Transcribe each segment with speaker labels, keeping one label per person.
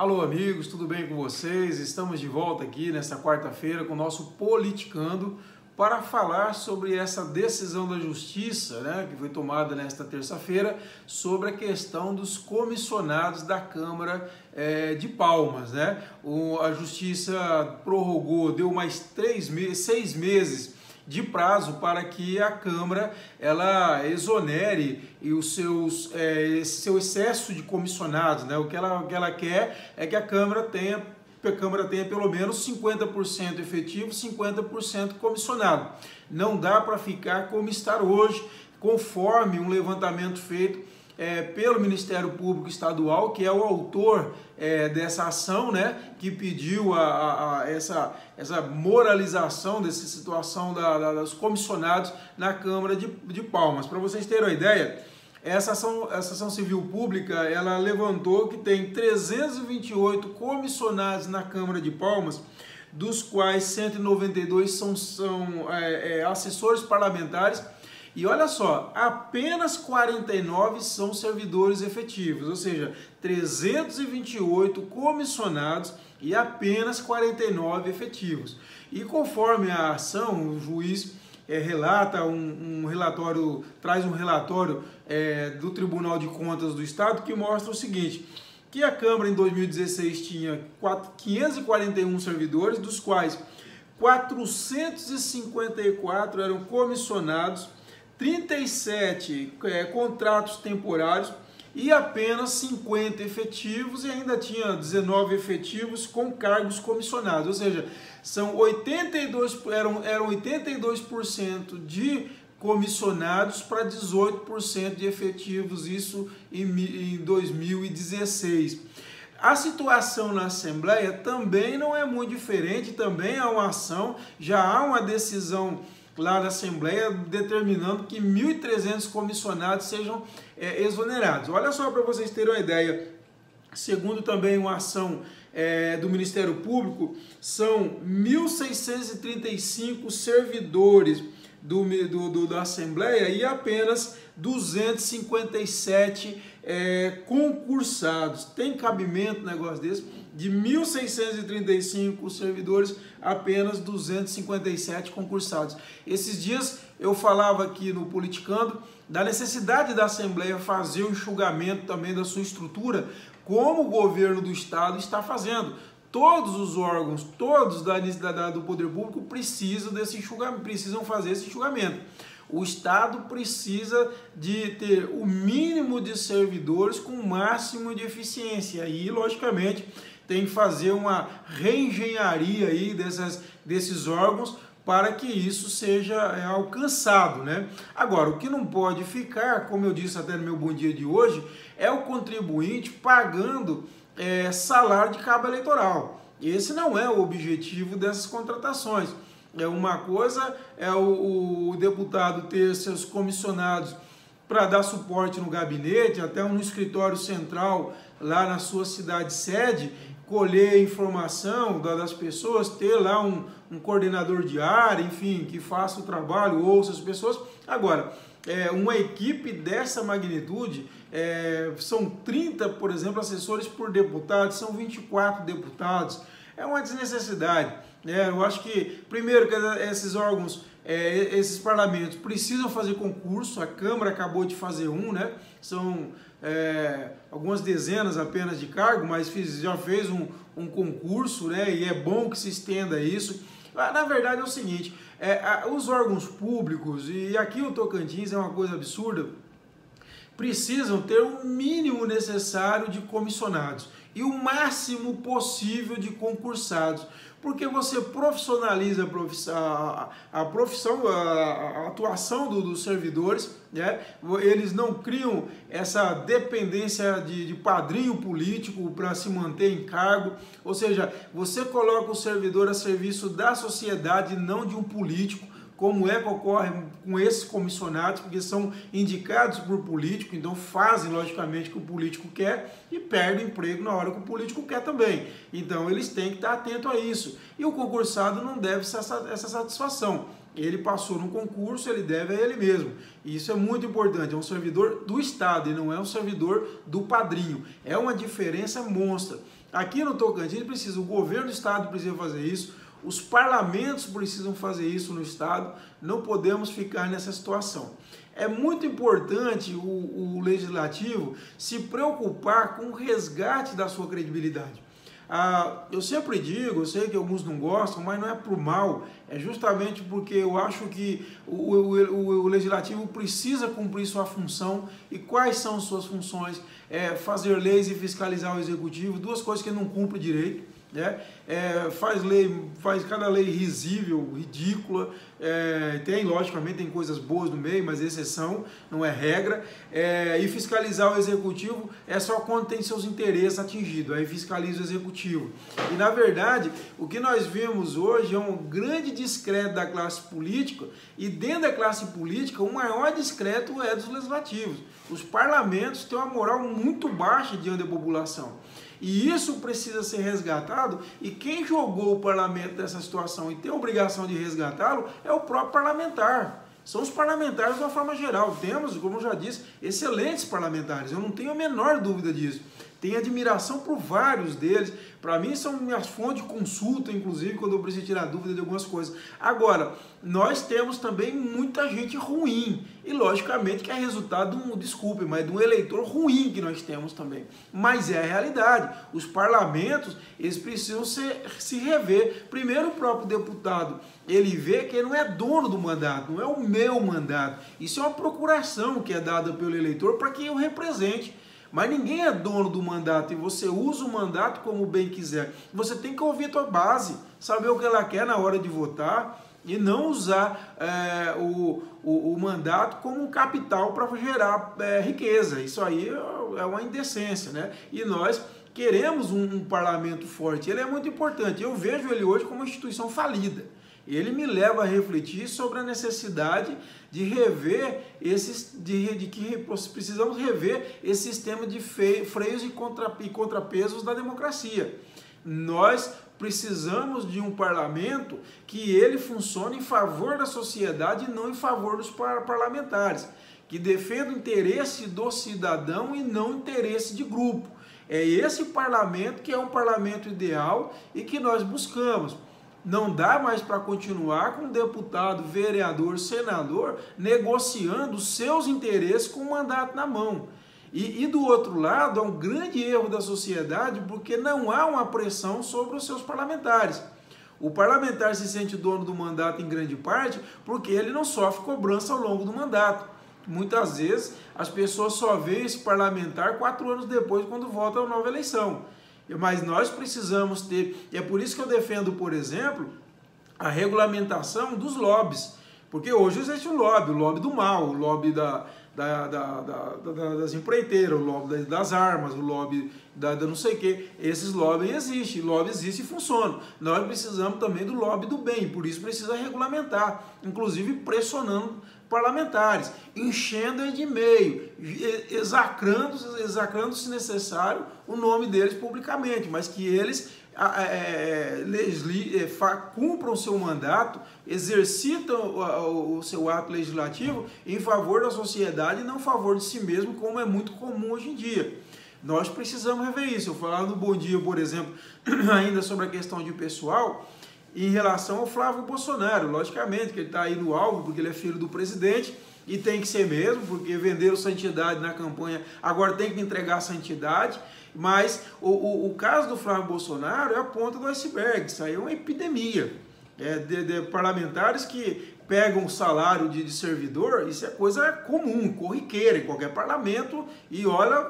Speaker 1: Alô amigos, tudo bem com vocês? Estamos de volta aqui nesta quarta-feira com o nosso Politicando para falar sobre essa decisão da Justiça, que foi tomada nesta terça-feira, sobre a questão dos comissionados da Câmara de Palmas. A Justiça prorrogou, deu mais 6 meses de prazo para que a Câmara ela exonere o seu excesso de comissionados. O que ela quer é que a Câmara tenha pelo menos 50% efetivo, 50% comissionado. Não dá para ficar como está hoje, conforme um levantamento feito pelo Ministério Público Estadual, que é o autor dessa ação, que pediu essa moralização dessa situação dos comissionados na Câmara de Palmas. Para vocês terem uma ideia, essa ação civil pública ela levantou que tem 328 comissionados na Câmara de Palmas, dos quais 192 são assessores parlamentares. E olha só, apenas 49 são servidores efetivos, ou seja, 328 comissionados e apenas 49 efetivos. E conforme a ação, o juiz relata traz um relatório do Tribunal de Contas do Estado que mostra o seguinte, que a Câmara em 2016 tinha 541 servidores, dos quais 454 eram comissionados, 37 contratos temporários e apenas 50 efetivos, e ainda tinha 19 efetivos com cargos comissionados, ou seja, eram 82% de comissionados para 18% de efetivos, isso em 2016. A situação na Assembleia também não é muito diferente, também há uma ação, já há uma decisão lá na Assembleia determinando que 1.300 comissionados sejam exonerados. Olha só para vocês terem uma ideia, segundo também uma ação do Ministério Público, são 1.635 servidores da Assembleia e apenas 257 concursados. Tem cabimento um negócio desse? De 1.635 servidores, apenas 257 concursados. Esses dias eu falava aqui no Politicando da necessidade da Assembleia fazer o enxugamento também da sua estrutura, como o governo do Estado está fazendo. Todos os órgãos, todos do poder público precisam desse enxugamento, precisam fazer esse enxugamento. O Estado precisa de ter o mínimo de servidores com o máximo de eficiência e, logicamente, tem que fazer uma reengenharia aí desses órgãos para que isso seja alcançado, Agora, o que não pode ficar, como eu disse até no meu Bom Dia de hoje, é o contribuinte pagando salário de cabo eleitoral. Esse não é o objetivo dessas contratações. Uma coisa é o deputado ter seus comissionados para dar suporte no gabinete, até no escritório central, lá na sua cidade sede, colher informação das pessoas, ter lá um coordenador de área, enfim, que faça o trabalho, ouça as pessoas. Agora, uma equipe dessa magnitude, são 30, por exemplo, assessores por deputado, são 24 deputados, é uma desnecessidade. Eu acho que, primeiro, que esses órgãos, esses parlamentos precisam fazer concurso, a Câmara acabou de fazer são algumas dezenas apenas de cargo, mas já fez um concurso, e é bom que se estenda isso. Na verdade é o seguinte, os órgãos públicos, e aqui o Tocantins é uma coisa absurda, precisam ter o mínimo necessário de comissionados e o máximo possível de concursados, porque você profissionaliza a profissão, a atuação dos servidores, eles não criam essa dependência de padrinho político para se manter em cargo, ou seja, você coloca o servidor a serviço da sociedade, não de um político, como que ocorre com esses comissionados, porque são indicados por político, então fazem logicamente o que o político quer e perdem emprego na hora que o político quer também. Então eles têm que estar atentos a isso. E o concursado não deve ser essa satisfação. Ele passou no concurso, ele deve a ele mesmo. E isso é muito importante, é um servidor do Estado e não é um servidor do padrinho. É uma diferença monstra. Aqui no Tocantins precisa, o governo do estado precisa fazer isso, os parlamentos precisam fazer isso no estado, não podemos ficar nessa situação. É muito importante o legislativo se preocupar com o resgate da sua credibilidade. Eu sempre digo, eu sei que alguns não gostam, mas não é por mal, é justamente porque eu acho que o legislativo precisa cumprir sua função. E quais são suas funções? Fazer leis e fiscalizar o executivo, duas coisas que ele não cumpre direito. Faz cada lei risível, ridícula, logicamente tem coisas boas no meio, mas exceção, não é regra, e fiscalizar o executivo é só quando tem seus interesses atingidos, aí fiscaliza o executivo. E na verdade, o que nós vemos hoje é um grande descrédito da classe política, e dentro da classe política o maior descrédito é dos legislativos. Os parlamentos têm uma moral muito baixa diante da população. E isso precisa ser resgatado, e quem jogou o parlamento dessa situação e tem a obrigação de resgatá-lo é o próprio parlamentar. São os parlamentares de uma forma geral. Temos, como eu já disse, excelentes parlamentares, eu não tenho a menor dúvida disso. Tenho admiração por vários deles, para mim são minhas fontes de consulta, inclusive, quando eu preciso tirar dúvida de algumas coisas. Agora, nós temos também muita gente ruim, e logicamente que é resultado de um eleitor ruim que nós temos também. Mas é a realidade, os parlamentos, eles precisam se rever. Primeiro, o próprio deputado, ele vê que ele não é dono do mandato, não é o meu mandato. Isso é uma procuração que é dada pelo eleitor para que eu represente. Mas ninguém é dono do mandato, e você usa o mandato como bem quiser. Você tem que ouvir a tua base, saber o que ela quer na hora de votar, e não usar o mandato como um capital para gerar riqueza. Isso aí é uma indecência, né? E nós queremos um parlamento forte, ele é muito importante. Eu vejo ele hoje como uma instituição falida. Ele me leva a refletir sobre a necessidade de rever que precisamos rever esse sistema de freios e contrapesos da democracia. Nós precisamos de um parlamento que ele funcione em favor da sociedade e não em favor dos parlamentares, que defenda o interesse do cidadão e não o interesse de grupo. É esse parlamento que é um parlamento ideal e que nós buscamos. Não dá mais para continuar com deputado, vereador, senador negociando seus interesses com o mandato na mão. E do outro lado, é um grande erro da sociedade porque não há uma pressão sobre os seus parlamentares. O parlamentar se sente dono do mandato em grande parte porque ele não sofre cobrança ao longo do mandato. Muitas vezes as pessoas só veem esse parlamentar 4 anos depois, quando volta a nova eleição. Mas nós precisamos ter, e é por isso que eu defendo, por exemplo, a regulamentação dos lobbies, porque hoje existe o lobby do mal, o lobby das empreiteiras, o lobby das armas, o lobby da não sei o que. Esses lobbies existem, lobby existe e funciona. Nós precisamos também do lobby do bem, por isso precisa regulamentar, inclusive pressionando parlamentares, enchendo de e-mail, exacrando se necessário o nome deles publicamente, mas que eles cumpram o seu mandato, exercitam o seu ato legislativo em favor da sociedade e não em favor de si mesmo, como é muito comum hoje em dia. Nós precisamos rever isso. Eu falava no Bom Dia, por exemplo, ainda sobre a questão de pessoal, em relação ao Flávio Bolsonaro. Logicamente que ele está aí no alvo, porque ele é filho do presidente, e tem que ser mesmo, porque venderam santidade na campanha, agora tem que entregar santidade. Mas o caso do Flávio Bolsonaro é a ponta do iceberg. Isso aí é uma epidemia de parlamentares que pegam o salário de servidor. Isso é coisa comum, corriqueira em qualquer parlamento. E olha,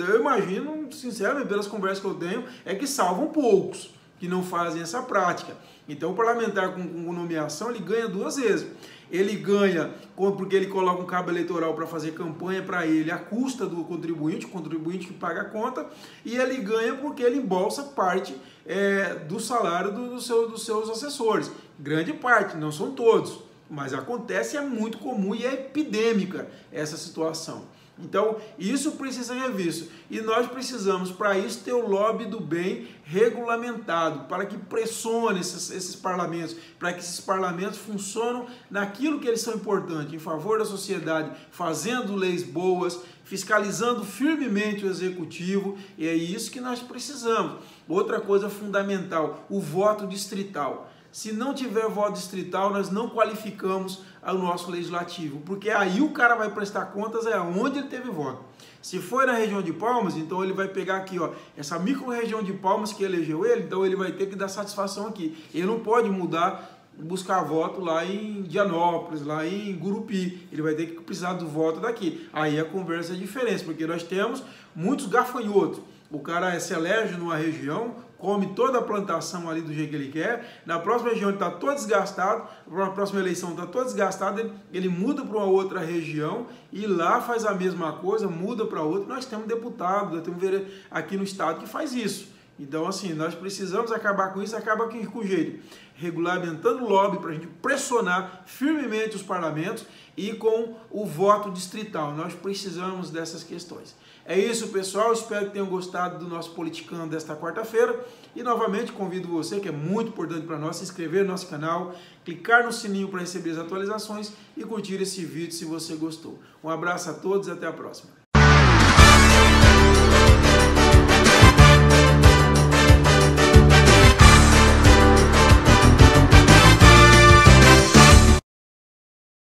Speaker 1: eu imagino, sinceramente, pelas conversas que eu tenho, é que salvam poucos que não fazem essa prática. Então o parlamentar com nomeação, ele ganha 2 vezes. Ele ganha porque ele coloca um cabo eleitoral para fazer campanha para ele à custa do contribuinte, o contribuinte que paga a conta, e ele ganha porque ele embolsa parte do salário dos seus assessores. Grande parte, não são todos, mas acontece, é muito comum e é epidêmica essa situação. Então, isso precisa ser revisto. E nós precisamos, para isso, ter o lobby do bem regulamentado, para que pressione esses parlamentos, para que esses parlamentos funcionem naquilo que eles são importantes, em favor da sociedade, fazendo leis boas, fiscalizando firmemente o executivo, e é isso que nós precisamos. Outra coisa fundamental, o voto distrital. Se não tiver voto distrital, nós não qualificamos o nosso legislativo, porque aí o cara vai prestar contas onde ele teve voto. Se for na região de Palmas, então ele vai pegar aqui, ó, essa micro-região de Palmas que elegeu ele, então ele vai ter que dar satisfação aqui. Ele não pode mudar, buscar voto lá em Dianópolis, lá em Gurupi. Ele vai ter que precisar do voto daqui. Aí a conversa é diferente, porque nós temos muitos gafanhotos. O cara se elege numa região, come toda a plantação ali do jeito que ele quer, na próxima região ele está todo desgastado, na próxima eleição está todo desgastado, ele muda para uma outra região e lá faz a mesma coisa, muda para outra. Nós temos deputado, nós temos aqui no estado que faz isso. Então, assim, nós precisamos acabar com isso, acaba com o jeito, regulamentando o lobby para a gente pressionar firmemente os parlamentos e com o voto distrital. Nós precisamos dessas questões. É isso, pessoal. Espero que tenham gostado do nosso Politicando desta quarta-feira. E, novamente, convido você, que é muito importante para nós, se inscrever no nosso canal, clicar no sininho para receber as atualizações e curtir esse vídeo se você gostou. Um abraço a todos e até a próxima.